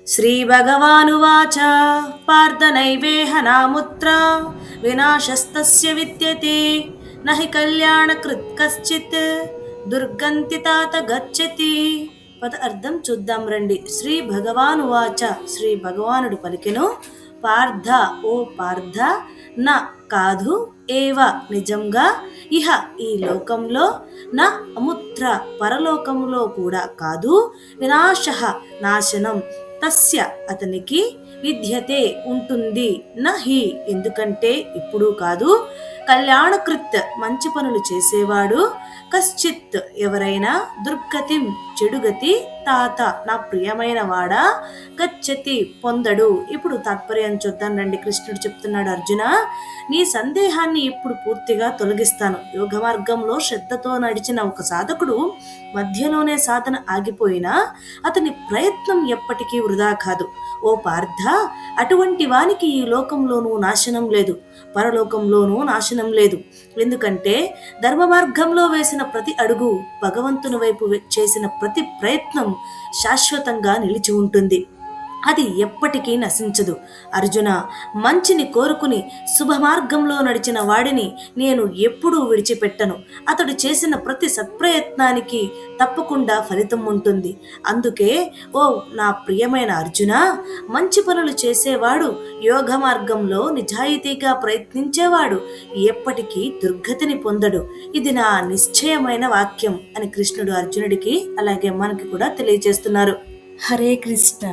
శ్రీభగవానువాచ పార్థ నైవేహ నాముత్ర వినాశస్తస్య విద్యతే నహి కళ్యాణకృత్ కశ్చిత్ దుర్గంతి తాత గచ్చతి. పద అర్థం చూద్దాం రండి. శ్రీ భగవానువాచ, శ్రీ భగవానుడు పలికెను, పార్థ ఓ పార్థ, నా కాదు, ఏవ నిజంగా, ఇహ ఈ లోకంలో, నా అముత్ర పరలోకములో కూడా కాదు, వినాశ నాశనం, తస్య అతనికి, విద్యతే ఉంటుంది, నహి ఎందుకంటే ఇప్పుడు కాదు, కళ్యాణకృత్ మంచి పనులు చేసేవాడు, కశ్చిత్ ఎవరైనా, దుర్గతిం చెడుగతి, తాత నా ప్రియమైన వాడా, గచ్చతి పొందడు. ఇప్పుడు తాత్పర్యం చూద్దాం రండి. కృష్ణుడు చెప్తున్నాడు, అర్జున నీ సందేహాన్ని ఇప్పుడు పూర్తిగా తొలగిస్తాను. యోగ మార్గంలో శ్రద్ధతో నడిచిన ఒక సాధకుడు మధ్యలోనే సాధన ఆగిపోయినా అతని ప్రయత్నం ఎప్పటికీ వృధా కాదు. ఓ పార్థ, అటువంటి వానికి ఈ లోకంలోనూ నాశనం లేదు, పరలోకంలోనూ నాశనం లేదు. ఎందుకంటే ధర్మ మార్గంలో వేసిన ప్రతి అడుగు, భగవంతుని వైపు చేసిన ప్రతి ప్రయత్నం శాశ్వతంగా నిలిచి ఉంటుంది, అది ఎప్పటికీ నశించదు. అర్జున, మంచిని కోరుకుని శుభ మార్గంలో నడిచిన వాడిని నేను ఎప్పుడూ విడిచిపెట్టను. అతడు చేసిన ప్రతి సత్ప్రయత్నానికి తప్పకుండా ఫలితం ఉంటుంది. అందుకే ఓ నా ప్రియమైన అర్జున, మంచి పనులు చేసేవాడు, యోగ మార్గంలో నిజాయితీగా ప్రయత్నించేవాడు ఎప్పటికీ దుర్గతిని పొందడు. ఇది నా నిశ్చయమైన వాక్యం అని కృష్ణుడు అర్జునుడికి అలాగే మనకి కూడా తెలియజేస్తున్నారు. హరే కృష్ణ.